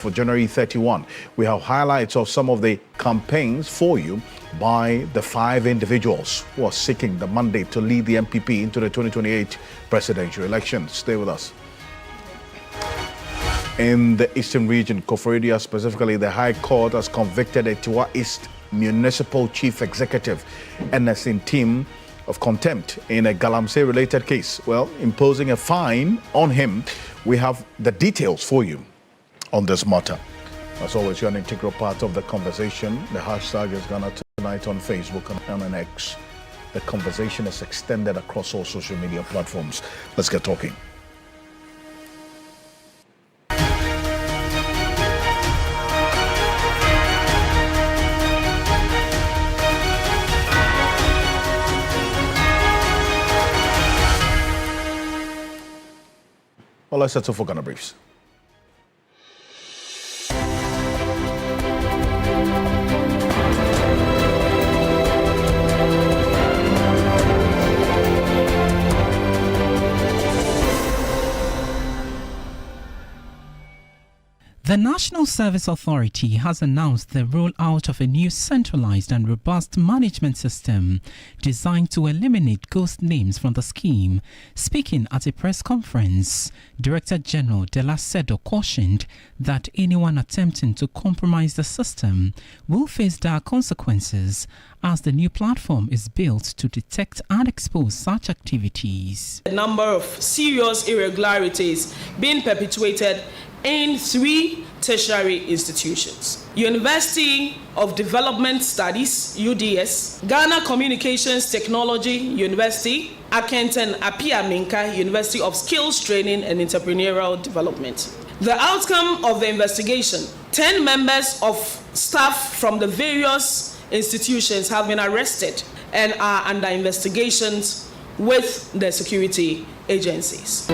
For January 31, we have highlights of some of the campaigns for you by the 5 individuals who are seeking the mandate to lead the MPP into the 2028 presidential election. Stay with us. In the Eastern region, Koforidua specifically, the High Court has convicted a Tiwa East Municipal Chief Executive, Enesin Team, of contempt in a Galamsey-related case. Well, imposing a fine on him. We have the details for you on this matter. As always, you're an integral part of the conversation. The hashtag is Ghana Tonight on Facebook and on X. The conversation is extended across all social media platforms. Let's get talking. Well, let's settle for Ghana Briefs. The National Service Authority has announced the rollout of a new centralized and robust management system designed to eliminate ghost names from the scheme. Speaking at a press conference, Director General De La Sedo cautioned that anyone attempting to compromise the system will face dire consequences, as the new platform is built to detect and expose such activities. A number of serious irregularities being perpetuated in 3 tertiary institutions: University of Development Studies, UDS, Ghana Communications Technology University, Akenton Apia Minka University of Skills Training and Entrepreneurial Development. The outcome of the investigation: 10 members of staff from the various institutions have been arrested and are under investigations with the security agencies.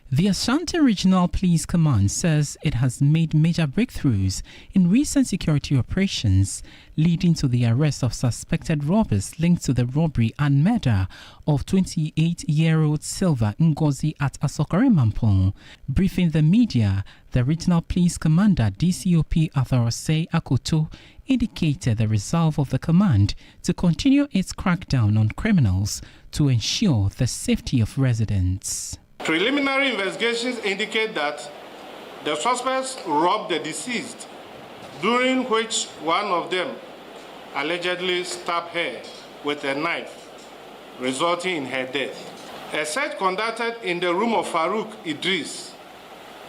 The Ashanti Regional Police Command says it has made major breakthroughs in recent security operations, leading to the arrest of suspected robbers linked to the robbery and murder of 28-year-old Silva Ngozi at Asokore Mampong. Briefing the media, the Regional Police Commander DCOP Atharose Akoto indicated the resolve of the command to continue its crackdown on criminals to ensure the safety of residents. Preliminary investigations indicate that the suspects robbed the deceased, during which one of them allegedly stabbed her with a knife, resulting in her death. A search conducted in the room of Farouk Idris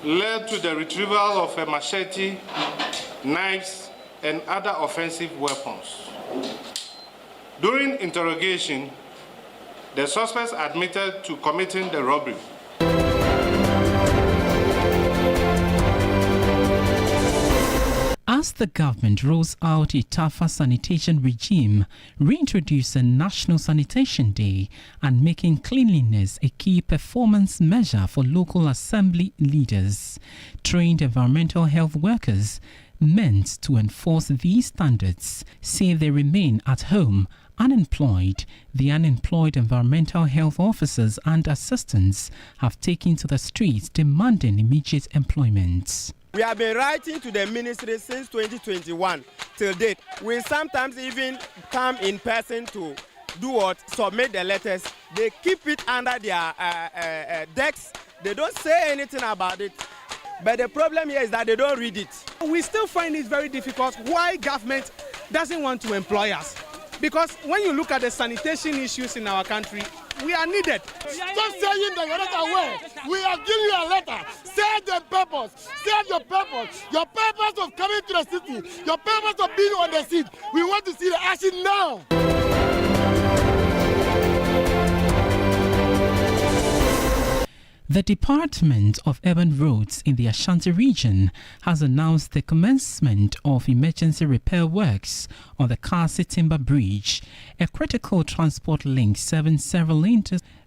led to the retrieval of a machete, knives, and other offensive weapons. During interrogation, the suspects admitted to committing the robbery. As the government rolls out a tougher sanitation regime, reintroducing National Sanitation Day and making cleanliness a key performance measure for local assembly leaders, trained environmental health workers meant to enforce these standards say they remain at home unemployed. The unemployed environmental health officers and assistants have taken to the streets demanding immediate employment. We have been writing to the ministry since 2021 till date. We sometimes even come in person to do what? Submit the letters. They keep it under their decks. They don't say anything about it. But the problem here is that they don't read it. We still find it very difficult why government doesn't want to employ us. Because when you look at the sanitation issues in our country, we are needed. Stop saying that you're not aware. We have given you a letter. Say the purpose. Say your purpose. Your purpose of coming to the city. Your purpose of being on the seat. We want to see the action now. The Department of Urban Roads in the Ashanti region has announced the commencement of emergency repair works on the Kasi Timber Bridge, a critical transport link serving several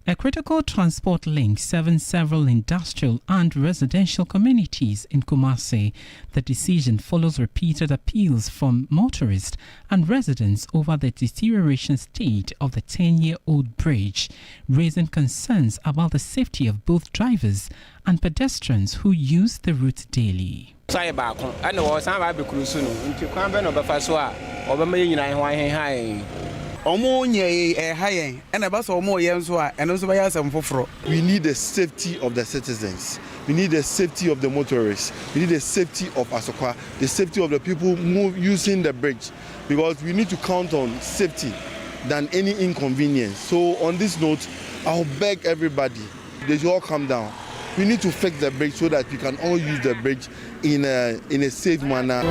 A critical transport link serves several industrial and residential communities in Kumasi. The decision follows repeated appeals from motorists and residents over the deterioration state of the 10-year-old bridge, raising concerns about the safety of both drivers and pedestrians who use the route daily. We need the safety of the citizens. We need the safety of the motorists. We need the safety of Asokwa, the safety of the people using the bridge, because we need to count on safety than any inconvenience. So on this note, I'll beg everybody, they should all come down. We need to fix the bridge so that we can all use the bridge in a safe manner.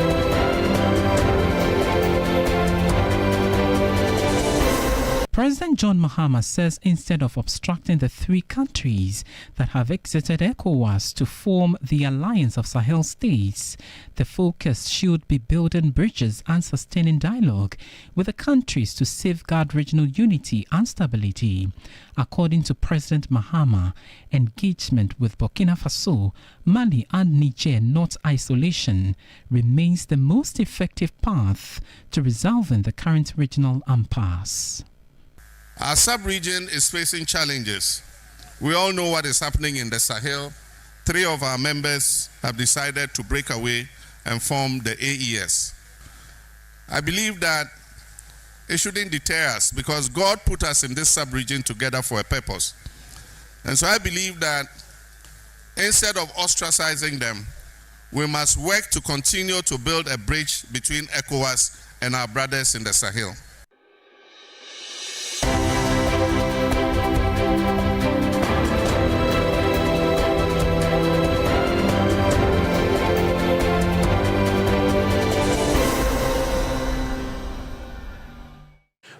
President John Mahama says instead of obstructing the three countries that have exited ECOWAS to form the Alliance of Sahel States, the focus should be building bridges and sustaining dialogue with the countries to safeguard regional unity and stability. According to President Mahama, engagement with Burkina Faso, Mali and Niger, not isolation, remains the most effective path to resolving the current regional impasse. Our sub-region is facing challenges. We all know what is happening in the Sahel. 3 of our members have decided to break away and form the AES. I believe that it shouldn't deter us because God put us in this sub-region together for a purpose. And so I believe that instead of ostracizing them, we must work to continue to build a bridge between ECOWAS and our brothers in the Sahel.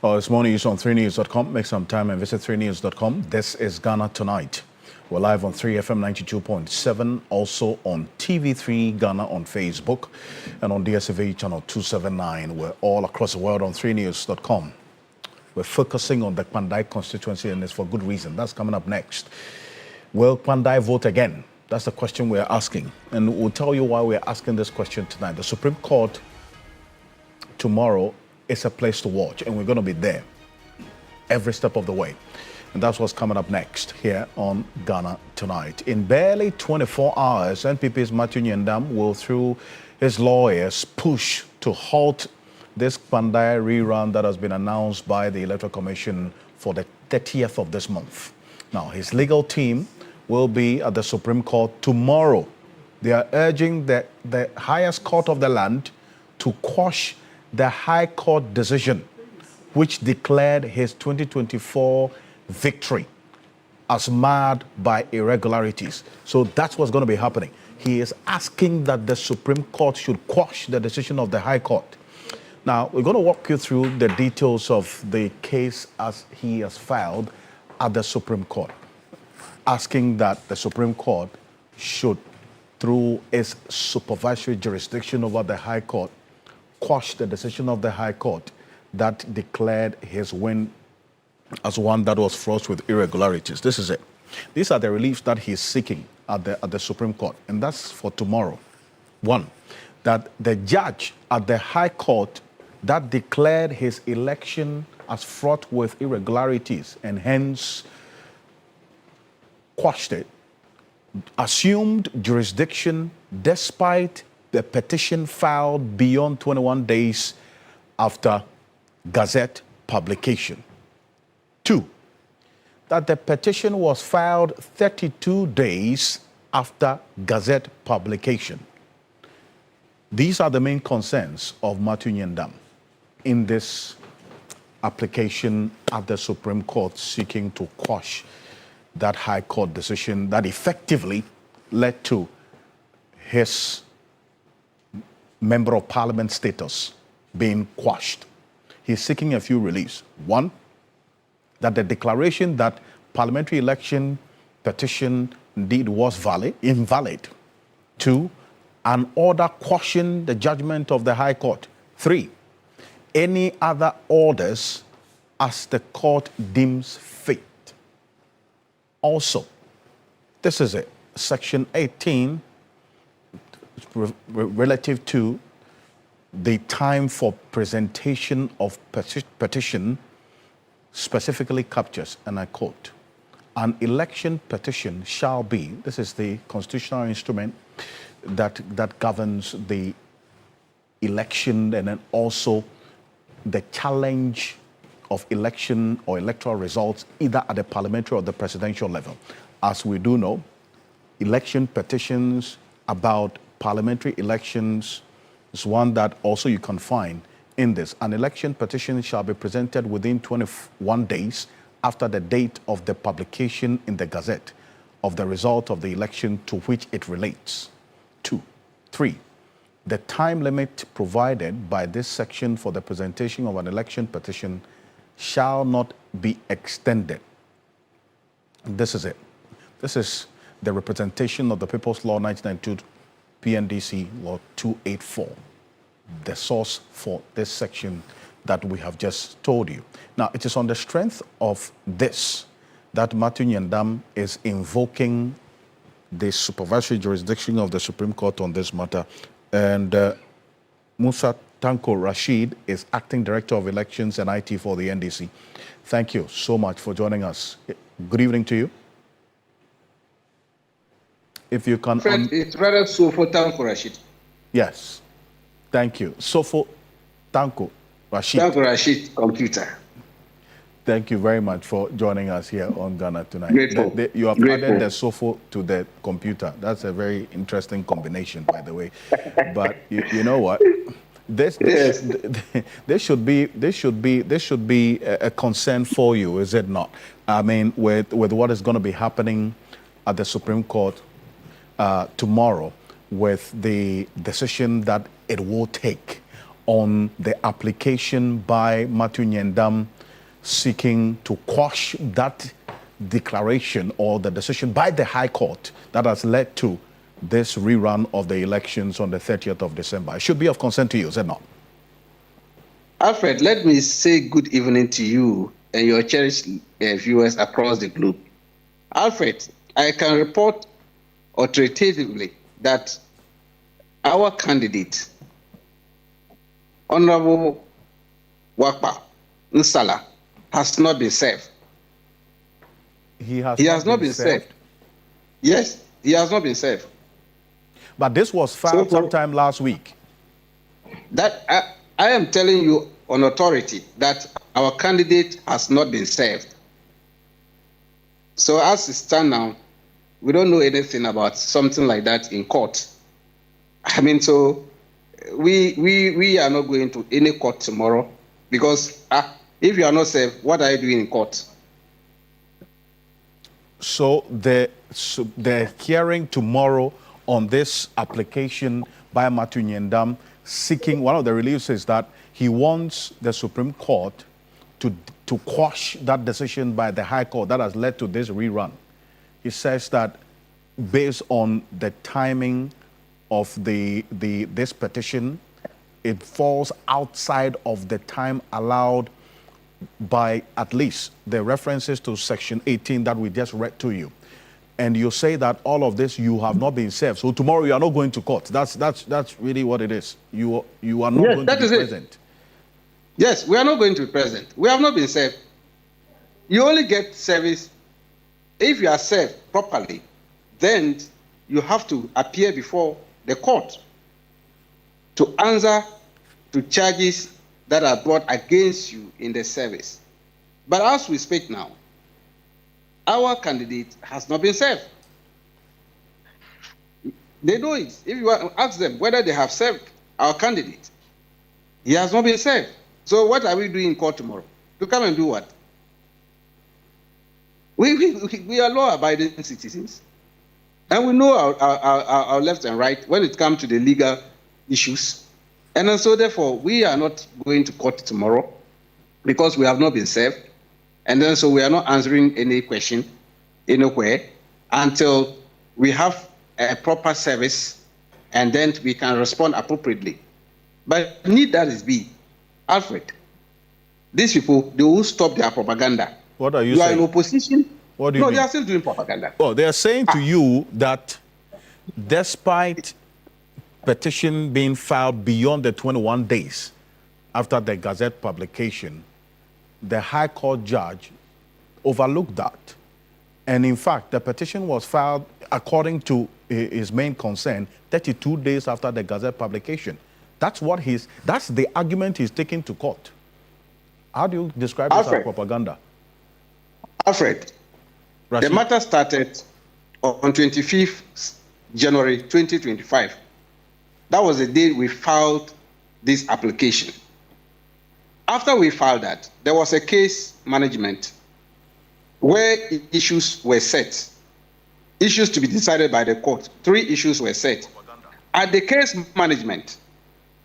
This morning is on 3news.com. Make some time and visit 3news.com. This is Ghana Tonight. We're live on 3FM 92.7, also on TV3 Ghana on Facebook and on DSTV channel 279. We're all across the world on 3news.com. We're focusing on the Pandai constituency, and it's for good reason. That's coming up next. Will Pandai vote again? That's the question we're asking. And we'll tell you why we're asking this question tonight. The Supreme Court tomorrow is a place to watch, and we're going to be there every step of the way. And that's what's coming up next here on Ghana Tonight. In barely 24 hours, NPP's Matthew Nyendam will, through his lawyers, push to halt this Pandai rerun that has been announced by the Electoral Commission for the 30th of this month. Now, his legal team will be at the Supreme Court tomorrow. They are urging the highest court of the land to quash the High Court decision, which declared his 2024 victory as marred by irregularities. So that's what's going to be happening. He is asking that the Supreme Court should quash the decision of the High Court. Now, we're going to walk you through the details of the case as he has filed at the Supreme Court, asking that the Supreme Court should, through its supervisory jurisdiction over the High Court, quash the decision of the High Court that declared his win as one that was fraught with irregularities. This is it. These are the reliefs that he's seeking at the Supreme Court, and that's for tomorrow. 1, that the judge at the High Court that declared his election as fraught with irregularities and hence quashed it, assumed jurisdiction despite the petition filed beyond 21 days after Gazette publication. 2, that the petition was filed 32 days after Gazette publication. These are the main concerns of Matthew Nyendam in this application at the Supreme Court seeking to quash that High Court decision that effectively led to his Member of Parliament status being quashed. He's seeking a few reliefs. 1, that the declaration that parliamentary election petition indeed was invalid. 2, an order quashing the judgment of the High Court. 3, any other orders as the court deems fit. Also, this is it, Section 18, relative to the time for presentation of petition, specifically captures, and I quote, an election petition shall be, this is the constitutional instrument that governs the election and then also the challenge of election or electoral results either at the parliamentary or the presidential level. As we do know, election petitions about parliamentary elections is one that also you can find in this. An election petition shall be presented within 21 days after the date of the publication in the Gazette of the result of the election to which it relates. 2. 3. The time limit provided by this section for the presentation of an election petition shall not be extended. This is it. This is the representation of the People's Law 1992, PNDC Law 284, the source for this section that we have just told you. Now, it is on the strength of this that Matthew Nyandam is invoking the supervisory jurisdiction of the Supreme Court on this matter. And Musa Tanko Rashid is Acting Director of Elections and IT for the NDC. Thank you so much for joining us. Good evening to you. If you can... It's rather Sofo Tanko Rashid. Yes. Thank you. Sofo Tanko Rashid. Tanko Rashid, computer. Thank you very much for joining us here on Ghana Tonight. Grateful. You have Grateful. added the Sofo to the computer. That's a very interesting combination, by the way. But you know what? This should be a concern for you, is it not? I mean, with what is going to be happening at the Supreme Court tomorrow, with the decision that it will take on the application by Matthew Nyandam seeking to quash that declaration or the decision by the High Court that has led to this rerun of the elections on the 30th of December. It should be of concern to you, is it not? Alfred, let me say good evening to you and your cherished viewers across the globe. Alfred, I can report authoritatively that our candidate, Honorable Wakpa Nsala, has not been served. He has not been served. Yes, he has not been served. But this was filed sometime last week. That I am telling you on authority that our candidate has not been served. So as it stands now, we don't know anything about something like that in court. I mean, so we are not going to any court tomorrow because if you are not served, what are you doing in court? So the hearing tomorrow on this application by Matthew Nyandam seeking, one of the reliefs is that he wants the Supreme Court to quash that decision by the High Court that has led to this rerun. He says that based on the timing of this petition, it falls outside of the time allowed by at least the references to Section 18 that we just read to you. And you say that all of this, you have not been served. So tomorrow you are not going to court. That's really what it is. You are not going to be present. Yes, we are not going to be present. We have not been served. You only get service if you are served properly. Then you have to appear before the court to answer to charges that are brought against you in the service. But as we speak now, our candidate has not been served. They know it. If you ask them whether they have served our candidate, he has not been served. So what are we doing in court tomorrow? To come and do what? We are law-abiding citizens. And we know our left and right when it comes to the legal issues. And so therefore, we are not going to court tomorrow because we have not been served. And then so we are not answering any question anywhere until we have a proper service and then we can respond appropriately. But need that is be, Alfred, these people, they will stop their propaganda. What are you saying? You are in opposition. What do you No, mean? they are still doing propaganda. Well, they are saying to you that despite petition being filed beyond the 21 days after the Gazette publication, the High Court judge overlooked that. And in fact, the petition was filed, according to his main concern, 32 days after the Gazette publication. That's the argument he's taking to court. How do you describe this as propaganda? Alfred, Rashid? the matter started on 25th January 2025. That was the day we filed this application. After we filed that, there was a case management where issues were set, issues to be decided by the court. 3 issues were set. At the case management,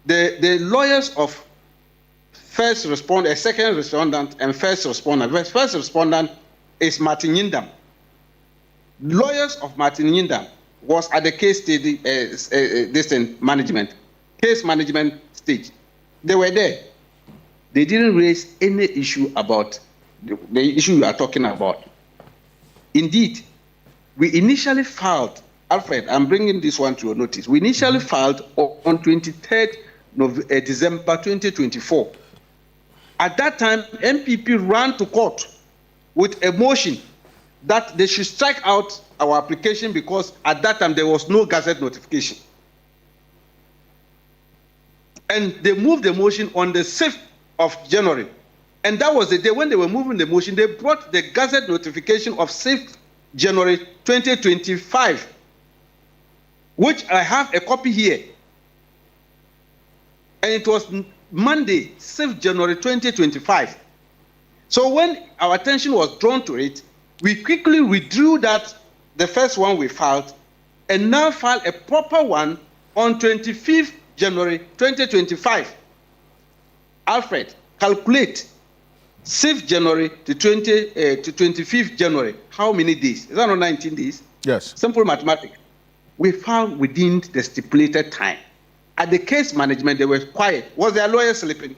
the lawyers of first respondent, second respondent, and first respondent. The first respondent is Martin Yindam. Lawyers of Martin Yindam was at the case case management stage. They were there. They didn't raise any issue about the issue you are talking about. Indeed, we initially filed, Alfred, I'm bringing this one to your notice. We initially filed on 23rd December 2024. At that time, MPP ran to court with a motion that they should strike out our application because at that time there was no Gazette notification. And they moved the motion on the 6th of January. And that was the day when they were moving the motion, they brought the Gazette notification of 6th January 2025, which I have a copy here. And it was Monday, 6th January 2025. So when our attention was drawn to it, we quickly withdrew that, the first one we filed, and now filed a proper one on 25th January 2025. Alfred, calculate 6th January to 25th January. How many days? Is that not 19 days? Yes. Simple mathematics. We filed within the stipulated time. At the case management, they were quiet. Was their lawyer sleeping?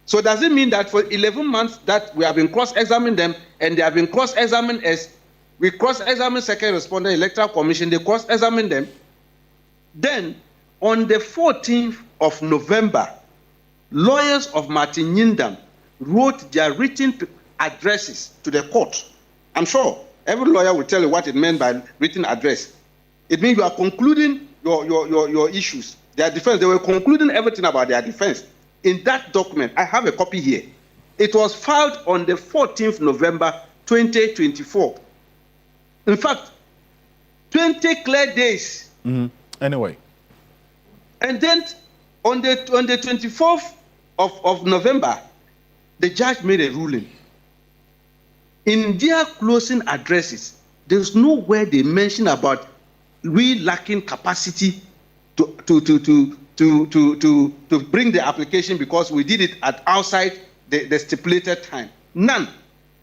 So does it mean that for 11 months that we have been cross-examining them and they have been cross-examined as we cross-examine second respondent electoral commission, they cross-examine them. Then on the 14th of November, lawyers of Martin Yindam wrote their written addresses to the court. I'm sure every lawyer will tell you what it meant by written address. It means you are concluding your issues, their defense. They were concluding everything about their defense. In that document, I have a copy here. It was filed on the 14th November 2024. In fact, 20 clear days. Anyway. And then on the 24th of November, the judge made a ruling. In their closing addresses, there's nowhere they mention about we lacking capacity to bring the application because we did it at outside the stipulated time. None.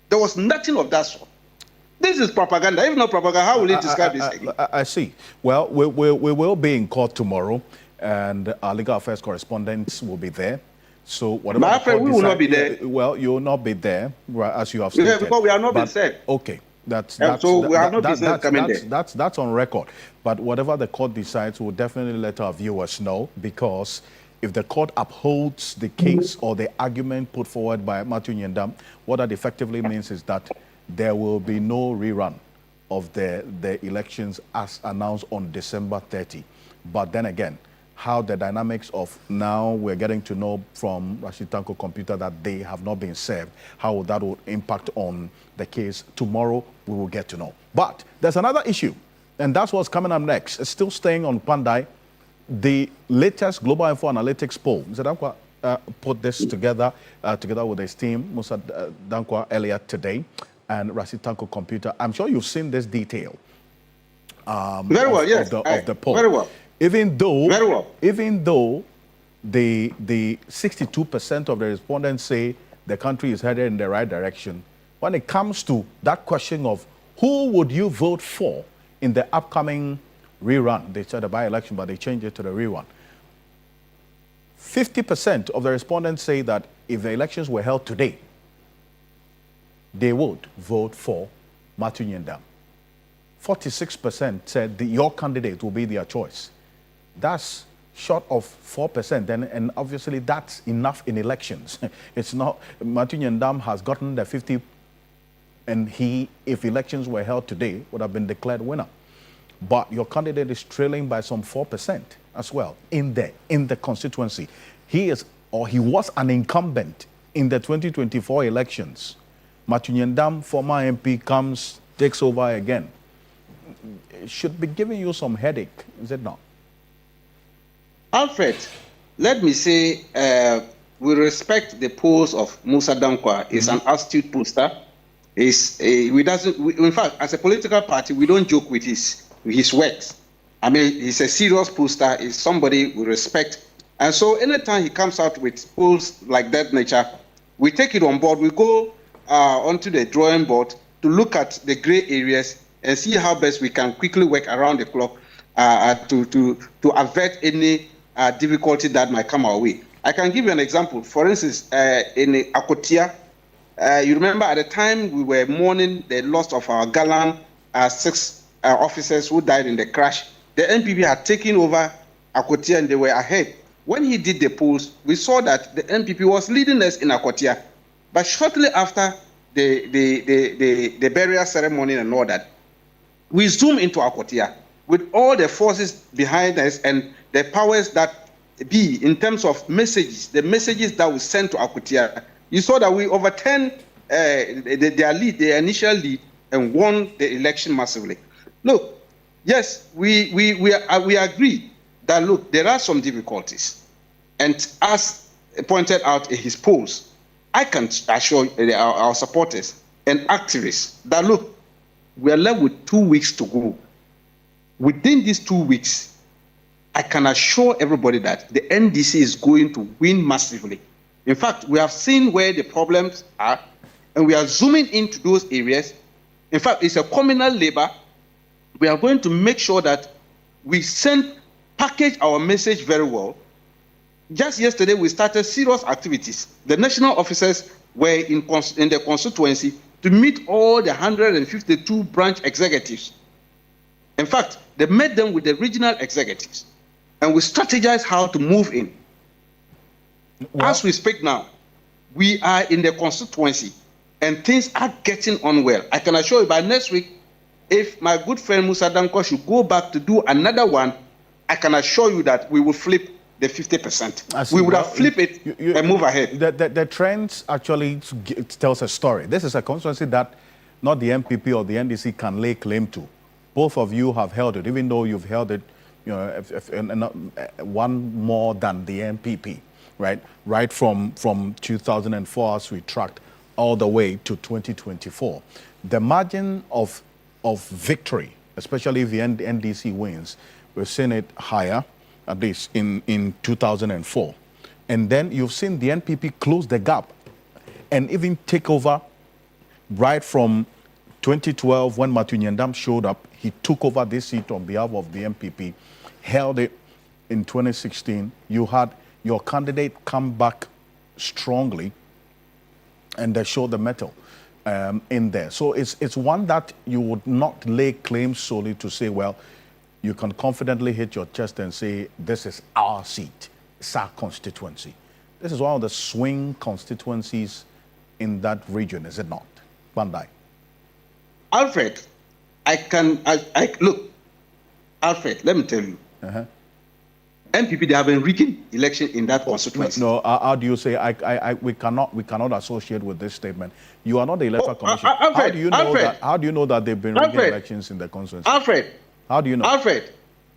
There was nothing of that sort. This is propaganda. If not propaganda, how will you describe this again? I see. Well, we will be in court tomorrow, and our legal affairs correspondents will be there. So whatever. My friend, we will not be there. Well, you will not be there, as you have stated. Yeah, because we are not being said. Okay. That's on record. But whatever the court decides, we'll definitely let our viewers know, because if the court upholds the case or the argument put forward by Matthew Yindam, what that effectively means is that there will be no rerun of the elections as announced on December 30. But then again, how the dynamics of now we're getting to know from Rashid Tanko Computer that they have not been served, how that will impact on the case tomorrow, we will get to know. But there's another issue, and that's what's coming up next. It's still staying on Pandai. The latest Global Info Analytics poll, Mr. Dankwa put this together with his team, Musa Dankwa, earlier today, and Rashid Tanko Computer. I'm sure you've seen this detail. Very well, yes. Of the poll. Very well. Even though the 62% of the respondents say the country is headed in the right direction, when it comes to that question of who would you vote for in the upcoming rerun, they said the by-election, but they changed it to the rerun. 50% of the respondents say that if the elections were held today, they would vote for Matthew Nyendam. 46% said your candidate will be their choice. That's short of 4%, and obviously that's enough in elections. It's not, Matthew Nyendam has gotten the 50, and he, if elections were held today, would have been declared winner. But your candidate is trailing by some 4% as well in the constituency. He was an incumbent in the 2024 elections. Matthew Nyendam, former MP, takes over again. It should be giving you some headache, is it not? Alfred, let me say, we respect the polls of Musa Dankwa. He's an astute pollster. In fact, as a political party, we don't joke with his works. I mean, he's a serious pollster. He's somebody we respect. And so anytime he comes out with polls like that nature, we take it on board. We go onto the drawing board to look at the gray areas and see how best we can quickly work around the clock to avert any difficulty that might come our way. I can give you an example. For instance, in Akotia, you remember at the time we were mourning the loss of our gallant 6 officers who died in the crash. The NPP had taken over Akotia and they were ahead. When he did the polls, we saw that the NPP was leading us in Akotia. But shortly after the burial ceremony and all that, we zoomed into Akotia with all the forces behind us and the powers that be in terms of messages, the messages that we sent to Akotia. You saw that we overturned their initial lead and won the election massively. Look, yes, we agree that, look, there are some difficulties. And as pointed out in his polls, I can assure our supporters and activists that, look, we are left with 2 weeks to go. Within these 2 weeks, I can assure everybody that the NDC is going to win massively. In fact, we have seen where the problems are, and we are zooming into those areas. In fact, it's a communal labor. We are going to make sure that we package our message very well. Just yesterday, we started serious activities. The national officers were in the constituency to meet all the 152 branch executives. In fact, they met them with the regional executives, and we strategized how to move in. Well, as we speak now, we are in the constituency, and things are getting on well. I can assure you by next week, if my good friend Musa Dankwa should go back to do another one, I can assure you that we will flip the 50%. We would have flipped it and move ahead. The trends actually tells a story. This is a constituency that not the MPP or the NDC can lay claim to. Both of you have held it, even though you've held it, one more than the MPP, right? Right from 2004, as we tracked, all the way to 2024. The margin of victory, especially if the NDC wins, we've seen it higher, at least in 2004. And then you've seen the NPP close the gap and even take over right from 2012 when Matthew Nyendam showed up. He took over this seat on behalf of the NPP, held it in 2016. You had your candidate come back strongly and they showed the mettle in there. So it's one that you would not lay claim solely to say, well, you can confidently hit your chest and say, this is our seat, it's our constituency. This is one of the swing constituencies in that region, is it not? Bandai. Alfred, look, Alfred, let me tell you. NPP, they have been rigging election in that constituency. No, how do you say, we cannot associate with this statement. You are not the electoral commission. Alfred, how do you know that they've been rigging elections in the constituency? Alfred. How do you know? Alfred,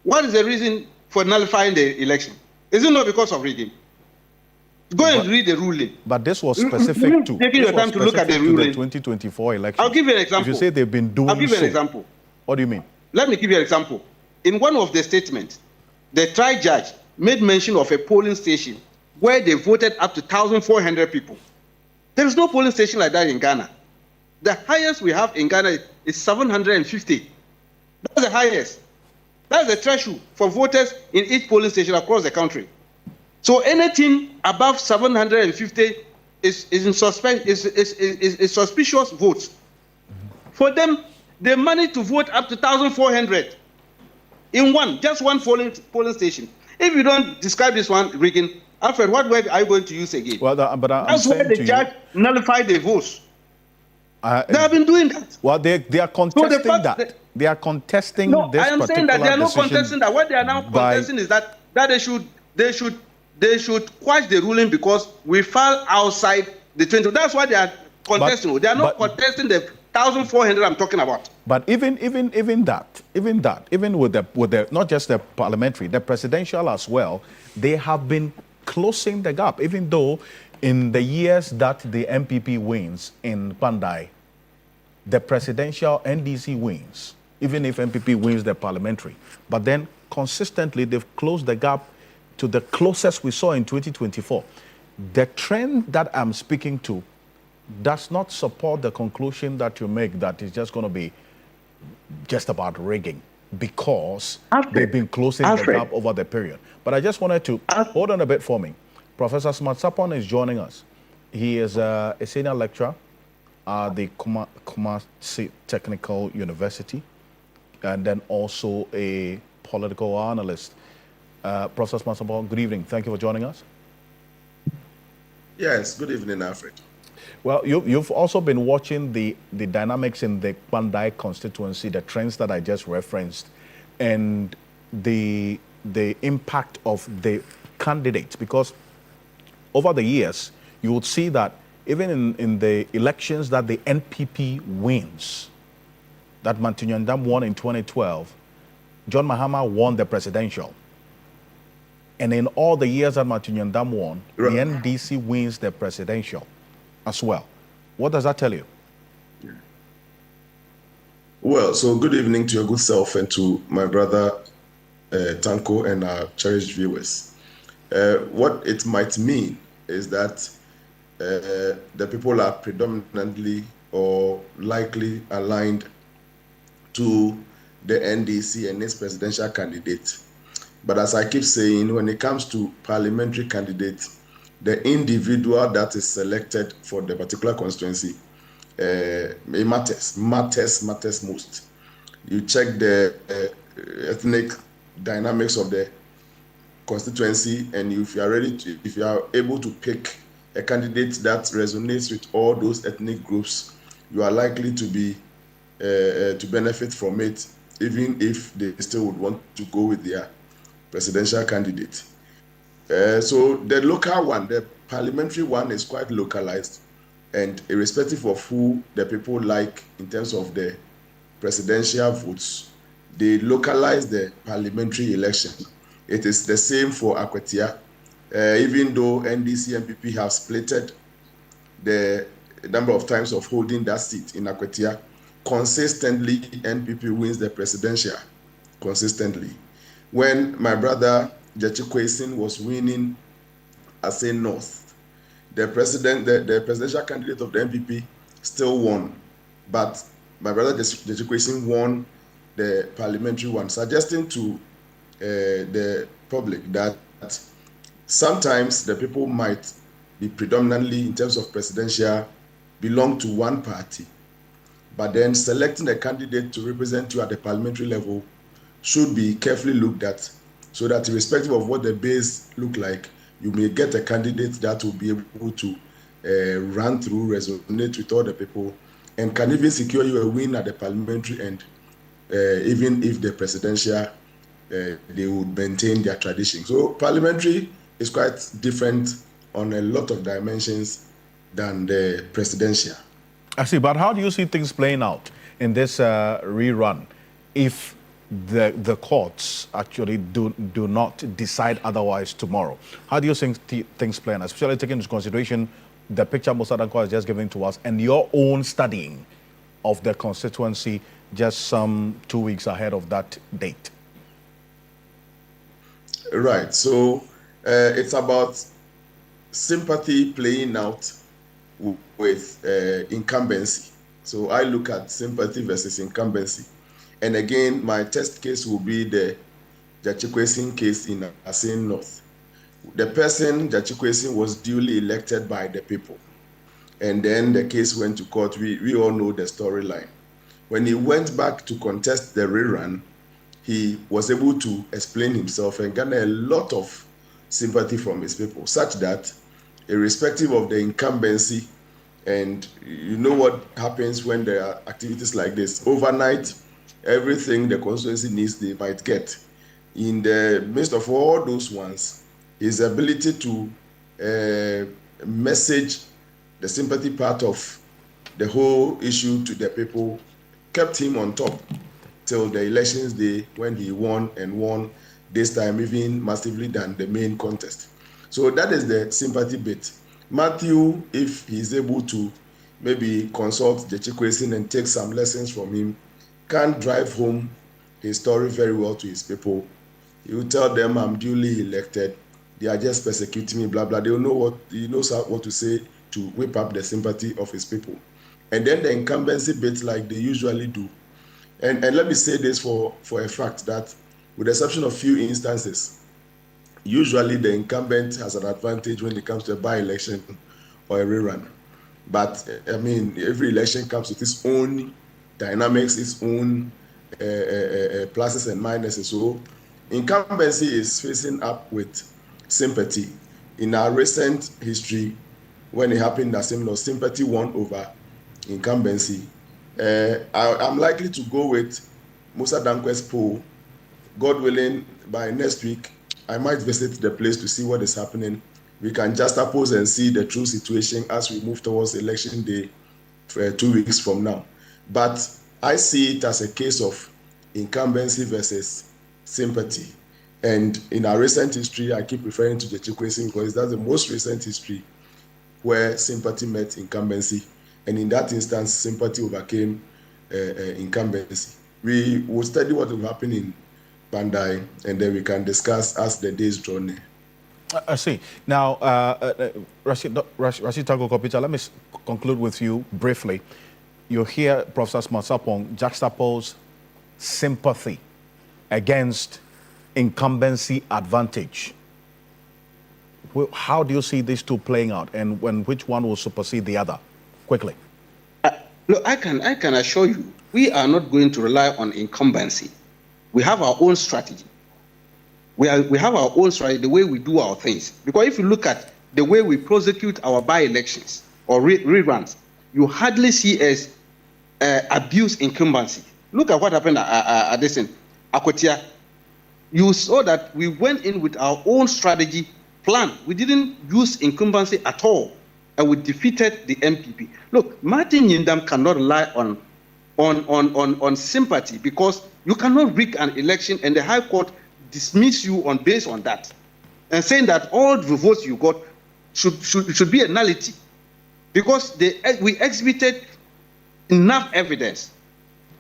what is the reason for nullifying the election? Is it not because of rigging? Go and read the ruling. But this was specific to taking your time to look at the ruling. The 2024 election. I'll give you an example. If you say they've been doing I'll give you an example. What do you mean? Let me give you an example. In one of the statements, the trial judge made mention of a polling station where they voted up to 1,400 people. There is no polling station like that in Ghana. The highest we have in Ghana is 750. That's the highest. That's the threshold for voters in each polling station across the country. So anything above 750 is suspicious votes for them, the money to vote up to 1,400 in just one polling station. If you don't describe this one, Regan, Alfred, what word are you going to use again? Well, that's where the judge nullified the votes. They have been doing that. Well, they are contesting that. They are contesting no, this I am saying that they are not contesting that. What they are now contesting is that they should quash the ruling because we fell outside the 20. That's why they are contesting. They are not contesting the 1,400 I'm talking about. But even with the not just the parliamentary, the presidential as well, they have been closing the gap. Even though in the years that the MPP wins in Pandai, the presidential NDC wins, even if MPP wins the parliamentary. But then consistently they've closed the gap to the closest we saw in 2024. The trend that I'm speaking to does not support the conclusion that you make that it's just going to be just about rigging, because they've been closing the gap over the period. But I just wanted to hold on a bit for me. Professor Smart Sapon is joining us. He is a senior lecturer at the Kumasi Technical University, and then also a political analyst. Professor Smart Sapon, good evening. Thank you for joining us. Yes, good evening, Alfred. Well, you've also been watching the dynamics in the Pandai constituency, the trends that I just referenced, and the impact of the candidates, because over the years, you would see that even in the elections that the NPP wins, that Matunyandam won in 2012, John Mahama won the presidential. And in all the years that Matunyandam won, the NDC wins the presidential as well. What does that tell you? Well, so good evening to your good self and to my brother Tanko and our cherished viewers. What it might mean is that the people are predominantly or likely aligned to the NDC and its presidential candidate. But as I keep saying, when it comes to parliamentary candidates, the individual that is selected for the particular constituency, it matters most. You check the ethnic dynamics of the constituency, and if you are able to pick a candidate that resonates with all those ethnic groups, you are likely to be to benefit from it, even if they still would want to go with their presidential candidate. So the local one, the parliamentary one, is quite localized, and irrespective of who the people like in terms of the presidential votes, they localize the parliamentary election. It is the same for Akwatia. Even though NDC and MPP have splitted the number of times of holding that seat in Akwatia, consistently NPP wins the presidential, consistently. When my brother Gyakye Quayson was winning Assin North, the presidential candidate of the NPP still won, but my brother Gyakye Quayson won the parliamentary one, suggesting to the public that sometimes the people might be predominantly, in terms of presidential, belong to one party, but then selecting a candidate to represent you at the parliamentary level should be carefully looked at, so that irrespective of what the base look like, you may get a candidate that will be able to run through, resonate with all the people, and can even secure you a win at the parliamentary end, even if the presidential, they would maintain their tradition. So parliamentary is quite different on a lot of dimensions than the presidential. I see, but how do you see things playing out in this rerun if the courts actually do not decide otherwise tomorrow? How do you think things play out, especially taking into consideration the picture Musa Danko has just given to us and your own studying of the constituency just some 2 weeks ahead of that date? Right, so it's about sympathy playing out with incumbency. So I look at sympathy versus incumbency. And again, my test case will be the Gyakye Quayson case in Assin North. The person, Gyakye Quayson, was duly elected by the people. And then the case went to court. We all know the storyline. when he went back to contest the rerun, he was able to explain himself and garner a lot of sympathy from his people, such that irrespective of the incumbency, and you know what happens when there are activities like this, overnight, everything the constituency needs, they might get. In the midst of all those ones, his ability to message the sympathy part of the whole issue to the people kept him on top till the elections day, when he won, and won this time even massively than the main contest. So that is the sympathy bit. Matthew, if he's able to maybe consult the Chikwesin and take some lessons from him, can drive home his story very well to his people. He will tell them, I'm duly elected, they are just persecuting me, blah, blah. They will know what, he knows what to say to whip up the sympathy of his people. And then the incumbency bit, like they usually do. And let me say this for a fact, that with the exception of few instances, usually the incumbent has an advantage when it comes to a by-election or a rerun. But I mean, every election comes with its own dynamics, its own pluses and minuses. So incumbency is facing up with sympathy. In our recent history, when it happened, that similar sympathy won over incumbency. I'm likely to go with Musa Dankwe's poll. God willing, by next week, I might visit the place to see what is happening. We can juxtapose and see the true situation as we move towards election day 2 weeks from now. But I see it as a case of incumbency versus sympathy. And in our recent history, I keep referring to the Chikwesin because that's the most recent history where sympathy met incumbency. And in that instance, sympathy overcame incumbency. We will study what will happen in Bandai, and then we can discuss as the days draw near. I see. Now, Rashid Tanko Kopita, let me conclude with you briefly. You hear Professor Sapong juxtapose sympathy against incumbency advantage. How do you see these two playing out, and which one will supersede the other? Quickly. Look, I can assure you, we are not going to rely on incumbency. We have our own strategy. We have our own strategy, the way we do our things. Because if you look at the way we prosecute our by-elections or reruns, you hardly see us abuse incumbency. Look at what happened at this in Akotia. You saw that we went in with our own strategy plan. We didn't use incumbency at all, and we defeated the MPP. Look, Martin Yindam cannot rely on sympathy, because you cannot rig an election and the High Court dismiss you based on that, and saying that all the votes you got should be a nullity, because we exhibited enough evidence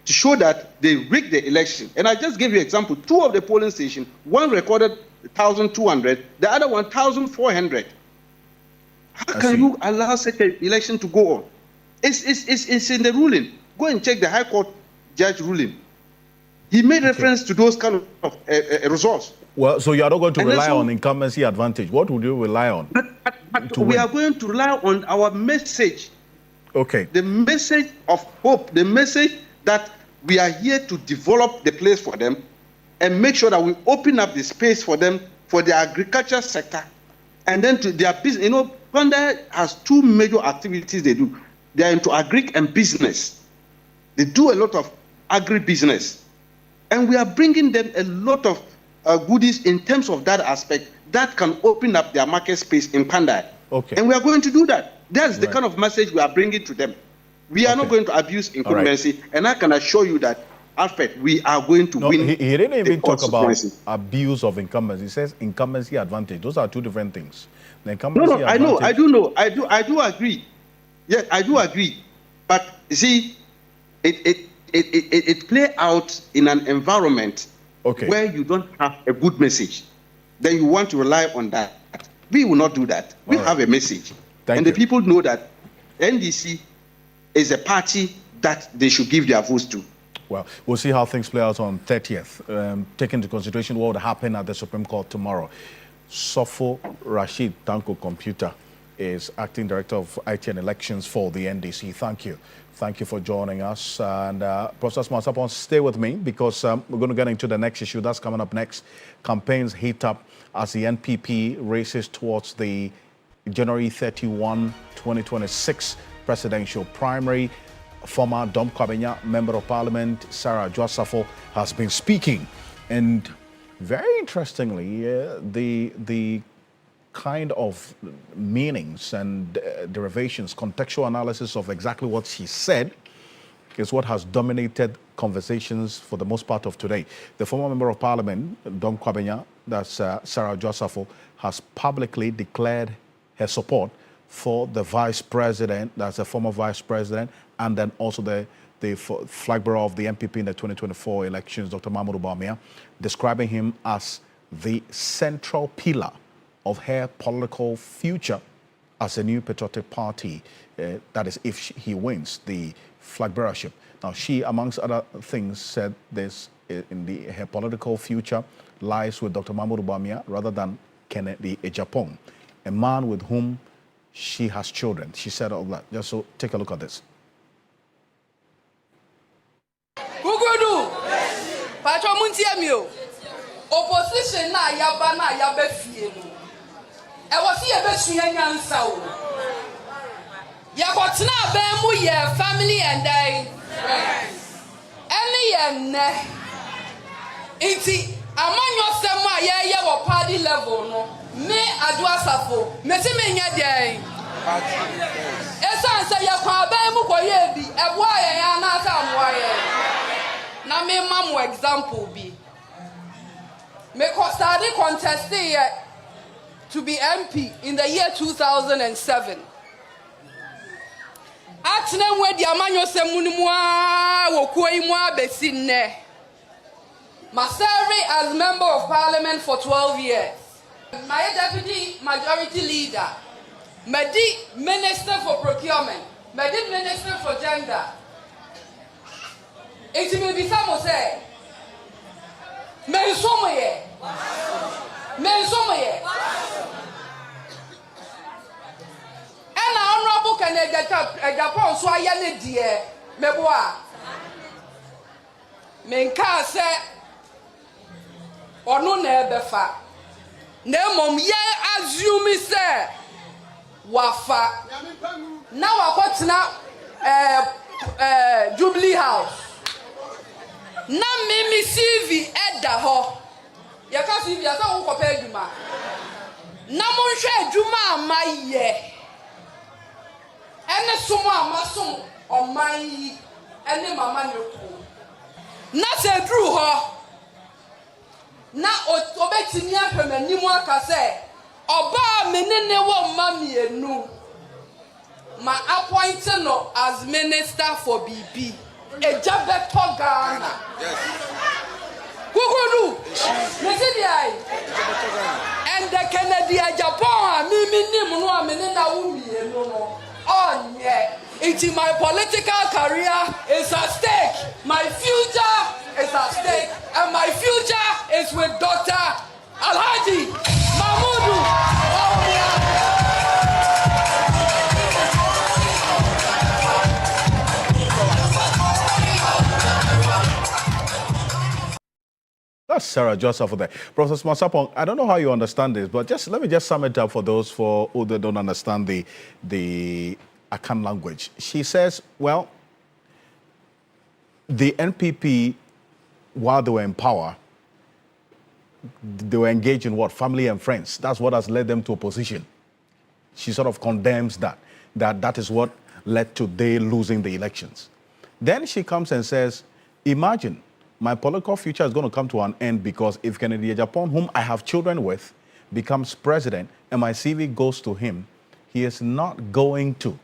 to show that they rigged the election. And I just gave you an example. 2 of the polling stations, one recorded 1,200, the other 1,400. How can you allow such an election to go on? It's in the ruling. Go and check the High Court judge ruling. He made reference to those kind of results. Well, so you are not going to rely on incumbency advantage. What would you rely on? But we are going to rely on our message. Okay. The message of hope, the message that we are here to develop the place for them and make sure that we open up the space for them, for the agriculture sector, and then to their business. You know, Panda has 2 major activities they do. They are into agri and business. They do a lot of agri-business. And we are bringing them a lot of goodies in terms of that aspect that can open up their market space in Panda. Okay. And we are going to do that. That's the kind of message we are bringing to them. We are not going to abuse incumbency, and I can assure you that, Alfred, we are going to win. He didn't even talk about abuse of incumbency. He says incumbency advantage. Those are 2 different things. The incumbency advantage, I know. I do agree. Yes, I do agree. But you see, it play out in an environment where you don't have a good message. Then you want to rely on that. We will not do that. We have a message. And the people know that NDC is a party that they should give their votes to. Well, we'll see how things play out on 30th, taking into consideration what will happen at the Supreme Court tomorrow. Sofo Rashid Tanko Computer is Acting Director of IT and Elections for the NDC. Thank you. Thank you for joining us. And Professor Masapon, stay with me because we're going to get into the next issue that's coming up next. Campaigns heat up as the NPP races towards the January 31, 2026 presidential primary. Former Dom Kwabena Member of Parliament Sarah Dworsafo has been speaking, and very interestingly, the kind of meanings and derivations, contextual analysis of exactly what she said is what has dominated conversations for the most part of today. The former Member of Parliament, Dom Kwabena, that's Sarah Dworsafo, has publicly declared her support for the Vice President, that's a former Vice President, and then also the flag bearer of the NPP in the 2024 elections, Dr. Mahmoud Bawumia, describing him as the central pillar of her political future as a new patriotic party, that is if he wins the flag bearership. Now she, amongst other things, said this her political future lies with Dr. Mahmoud Bawumia rather than Kennedy Agyapong, a man with whom she has children. She said all that. Just so take a look at this. Gugudu, Patromuntiamio, opposition na yabe fienu. E was here best answer. Yakotna bemu ye family and I. Any ne. Iti among yourself ye wa party level no. Me Dworsafo, me se me nya dey. Esa say yakwa bemu koye bi, e boa ye ya na asa moa ye. Na me mamu example bi. Me study contested to be MP in the year 2007. Atene we di amanyo semunimu a wokuo imu abesi nne. Ma serve as Member of Parliament for 12 years. My Deputy Majority Leader, Medi Minister for Procurement, Medi Minister for Gender. It may be some say, Mensomoye, and Honorable Canada Japan, so I am dear, Meboa. Menka say, or no nebefa. Nemom ye assume say wafa. Now I got Jubilee House. Na mimi CV edda ho. Ya ka CV ya sa wo kopa adwuma. Na mo hwe adwuma amaye. Ene somo amasom oman yi ene mama ne ko. Na se dru ho. Na obetimi ahwemanimu aka se oba menene wo mamienu ma appoint no as Minister for BB Ejabeto Ghana. Yes. Gugudu. Mesidiai. And the Kennedy Agyapong mimi no amenena wo mienu no. Onye. It's my political career is at stake. My future is at stake. And my future is with Dr. Alhaji Mahmoud Bawumia. That's Sarah Dworsafo there. Professor Masapon, I don't know how you understand this, but let me just sum it up for those who don't understand the Akan language. She says, well, the NPP, while they were in power, they were engaged in what? Family and friends. That's what has led them to opposition. She sort of condemns that is what led to they losing the elections. Then she comes and says, imagine my political future is going to come to an end because if Kennedy Agyapong, whom I have children with, becomes president and my CV goes to him, he is not going to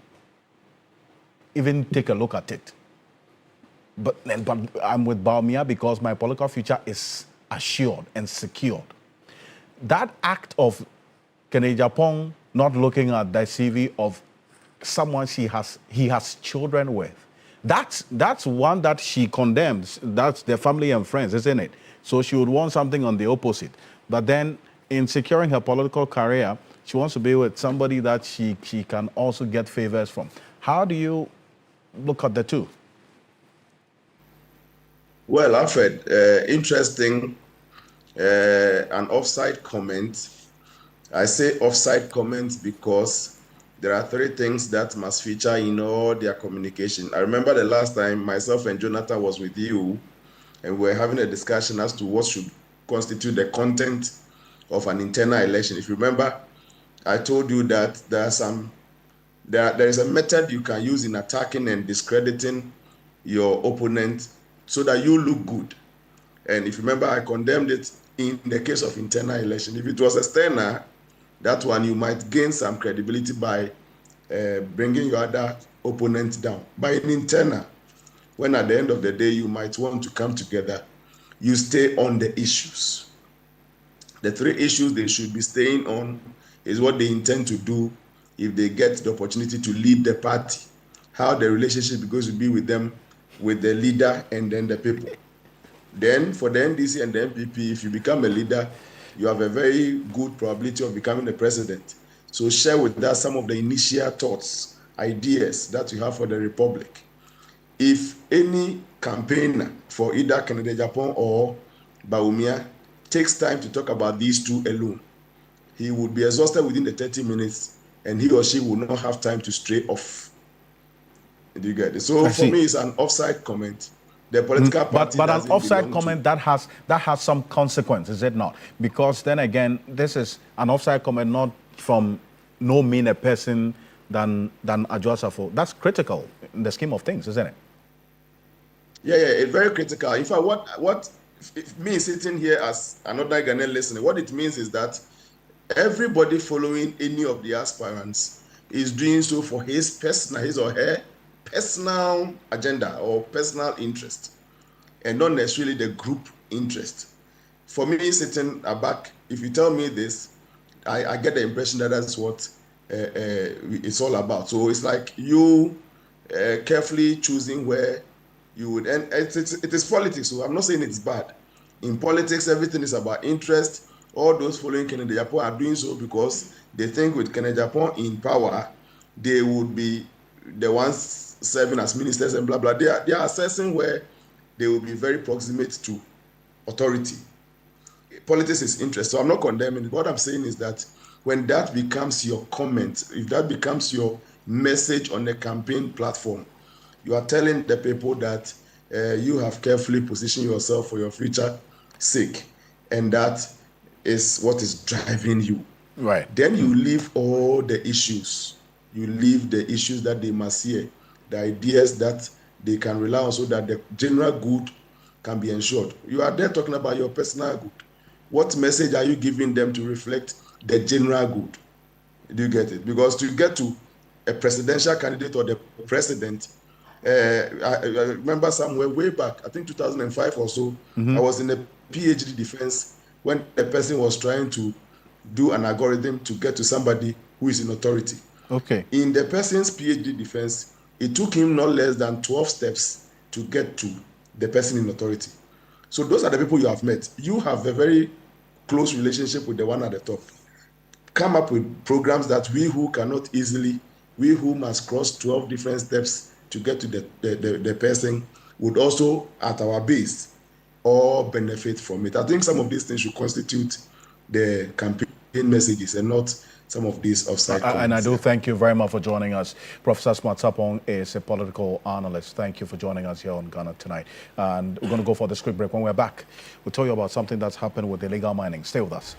even take a look at it. But I'm with Bawumia because my political future is assured and secured. That act of Kennedy Agyapong not looking at the CV of someone he has children with, that's one that she condemns. That's their family and friends, isn't it? So she would want something on the opposite. But then in securing her political career, She wants to be with somebody that she can also get favors from. How do you look at the two? Well, Alfred, interesting, an offside comment. I say offside comment because there are three things that must feature in all their communication. I remember the last time myself and Jonathan was with you, and we were having a discussion as to what should constitute the content of an internal election. If you remember, I told you that there is a method you can use in attacking and discrediting your opponent so that you look good. And if you remember, I condemned it in the case of internal election. If it was external, that one you might gain some credibility by bringing your other opponent down. By an internal, when at the end of the day you might want to come together, you stay on the issues. The three issues they should be staying on is what they intend to do if they get the opportunity to lead the party, how the relationship is going to be with them, with the leader and then the people. Then for the NDC and the MPP, if you become a leader, you have a very good probability of becoming the president. So share with us some of the initial thoughts, ideas that you have for the Republic. If any campaigner for either Kennedy Japan or Bawumia takes time to talk about these two alone, he would be exhausted within the 30 minutes and he or she will not have time to stray off. Do you get it? So for me, it's an offside comment. The political party but an offside comment that has some consequence, is it not? Because then again, this is an offside comment not from no meaner person than Adwoa Safo. That's critical in the scheme of things, isn't it? Yeah, it's very critical. In fact, what me sitting here as another Ghanaian listener, what it means is that everybody following any of the aspirants is doing so for his or her personal agenda or personal interest, and not necessarily the group interest. For me, sitting back, if you tell me this, I get the impression that that's what it's all about. So it's like you carefully choosing where you would, and it is politics. So I'm not saying it's bad. In politics, everything is about interest. All those following Kennedy Japan are doing so because they think with Kennedy Japan in power, they would be the ones serving as ministers and blah blah. They are assessing where they will be very proximate to authority. Politics is interest, so I'm not condemning it. What I'm saying is that when that becomes your comment, if that becomes your message on a campaign platform, you are telling the people that you have carefully positioned yourself for your future sake, and that is what is driving you. Right. Then you leave all the issues. You leave the issues that they must hear, the ideas that they can rely on so that the general good can be ensured. You are there talking about your personal good. What message are you giving them to reflect the general good? Do you get it? Because to get to a presidential candidate or the president, I remember somewhere way back, I think 2005 or so, I was in a PhD defense when a person was trying to do an algorithm to get to somebody who is in authority. Okay. In the person's PhD defense, it took him not less than 12 steps to get to the person in authority. So those are the people you have met. You have a very close relationship with the one at the top. Come up with programs that we who must cross 12 different steps to get to the person would also, at our base, all benefit from it. I think some of these things should constitute the campaign messages and not some of these offside comments. And I do thank you very much for joining us. Professor Smart Sarpong is a political analyst. Thank you for joining us here on Ghana Tonight. And we're going to go for this quick break. When we're back, we'll tell you about something that's happened with illegal mining. Stay with us.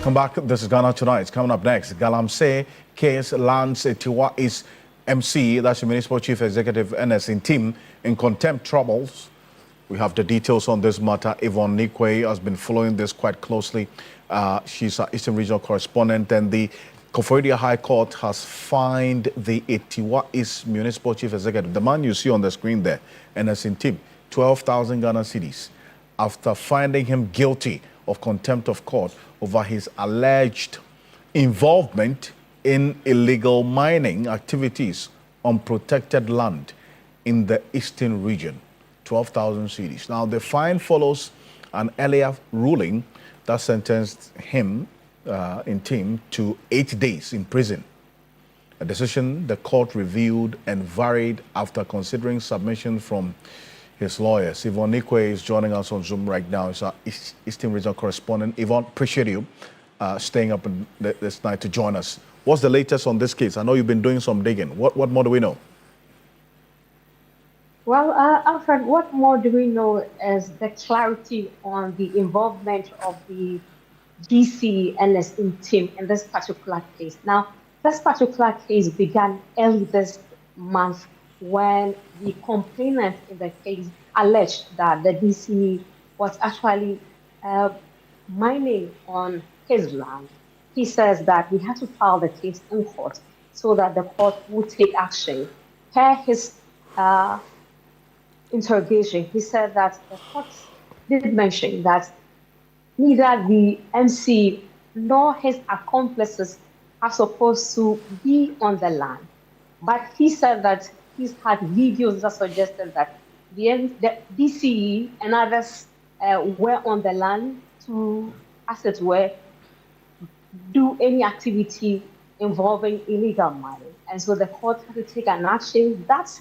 Welcome back. This is Ghana Tonight. It's coming up next. Galamsey case lands Tiwa East MC, that's the Municipal Chief Executive NS in team, in contempt troubles. We have the details on this matter. Yvonne Nikwe has been following this quite closely. She's our Eastern Regional Correspondent, and the Koforidua High Court has fined the Tiwa East Municipal Chief Executive, the man you see on the screen there, NS in team, 12,000 Ghana cedis, after finding him guilty of contempt of court over his alleged involvement in illegal mining activities on protected land in the eastern region. 12,000 cedis. Now, the fine follows an earlier ruling that sentenced him in team to 8 days in prison. A decision the court reviewed and varied after considering submissions from his lawyers. Yvonne Nikwe is joining us on Zoom right now. He's our Eastern Regional Correspondent. Yvonne, appreciate you staying up this night to join us. What's the latest on this case? I know you've been doing some digging. What more do we know? Well, Alfred, what more do we know is the clarity on the involvement of the DC NS in team in this particular case. Now, this particular case began early this month when the complainant in the case alleged that the DC was actually mining on his land. He says that we had to file the case in court so that the court would take action. Per his interrogation, he said that the court did mention that neither the MC nor his accomplices are supposed to be on the land. But he said that he's had videos that suggested that the DCE and others were on the land to, as it were, do any activity involving illegal mining. And so the court had to take an action that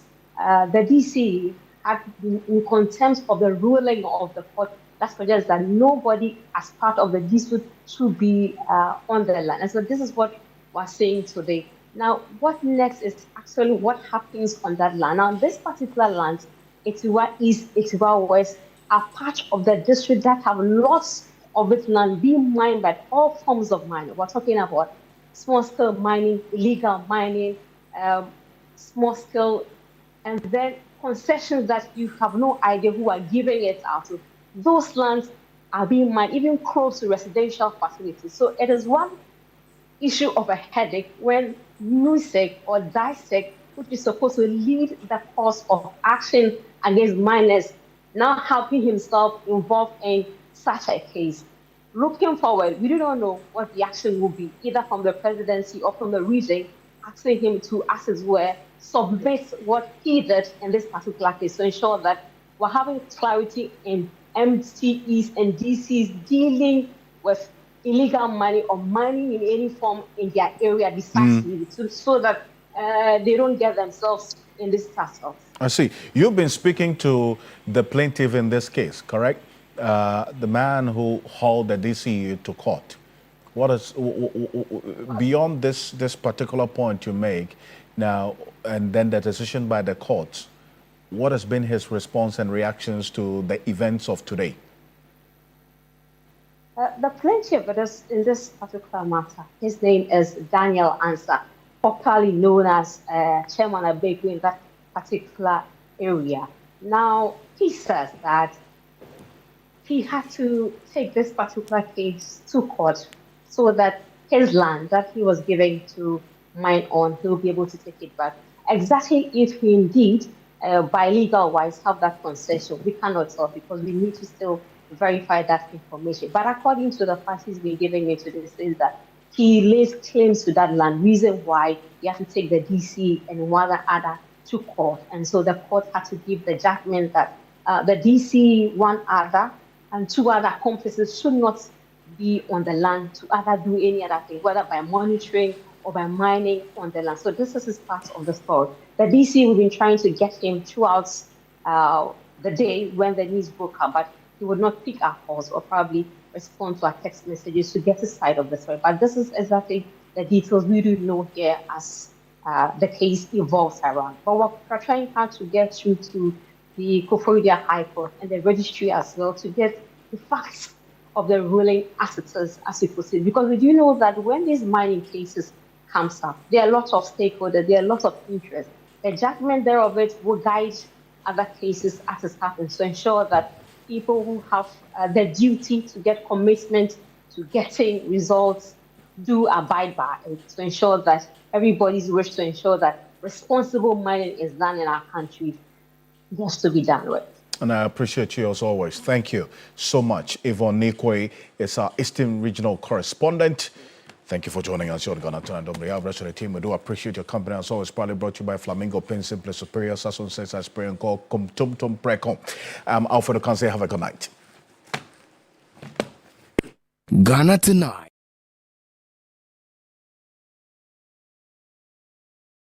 the DCE had been in contempt of the ruling of the court that suggests that nobody as part of the dispute should be on the land. And so this is what we're saying today. Now, what next is actually what happens on that land. Now, this particular land, Etiwa East, Etiwa West, are part of the district that have lots of its land being mined by all forms of mining. We're talking about small-scale mining, illegal mining, small-scale, and then concessions that you have no idea who are giving it out to. Those lands are being mined even close to residential facilities. So it is one issue of a headache when NUSEC or DISEC, which is supposed to lead the course of action against miners, now having himself involved in such a case. Looking forward, we do not know what the action will be, either from the presidency or from the region, asking him to, as it were, submit what he did in this particular case to ensure that we're having clarity in MCEs and DCs dealing with illegal mining or mining in any form in their area decisively, so that they don't get themselves in this tussle. I see. You've been speaking to the plaintiff in this case, correct? The man who hauled the DCE to court. What is beyond this particular point you make now, and then the decision by the courts? What has been his response and reactions to the events of today? The plaintiff in this particular matter, his name is Daniel Ansah, popularly known as Chairman Abeku in that particular area. Now, he says that he had to take this particular case to court so that his land that he was giving to mine on, he'll be able to take it back. Exactly if he indeed, by legal wise, have that concession, we cannot tell because we need to still verify that information. But according to the facts he's been giving me today, says that he lays claims to that land, reason why he had to take the DC and one other to court. And so the court had to give the judgment that the DC, one other, and two other accomplices should not be on the land to either do any other thing, whether by monitoring or by mining on the land. So this is part of the story. The DC, we've been trying to get him throughout the day when the news broke up, but he would not pick our calls or probably respond to our text messages to get his side of the story. But this is exactly the details we do know here as the case evolves around. But we're trying hard to get through to the Koforidua High Court and the registry as well to get the facts of the ruling assets as we proceed. Because we do know that when these mining cases comes up, there are a lot of stakeholders, there are a lot of interest. The judgment thereof it will guide other cases as it happens to ensure that people who have the duty to get commitment to getting results do abide by it, to ensure that everybody's wish to ensure that responsible mining is done in our country has to be done with. And I appreciate you as always. Thank you so much. Yvonne Nikwe is our Eastern Regional Correspondent. Thank you for joining us. You're Ghana Tonight. On behalf of the rest of the team, we do appreciate your company. As always, proudly brought to you by Flamingo Pain Simple Superior, Sasson Says I Spray and Call Kum Tum Tum Precom. Alfredo Kanse, have a good night. Ghana Tonight.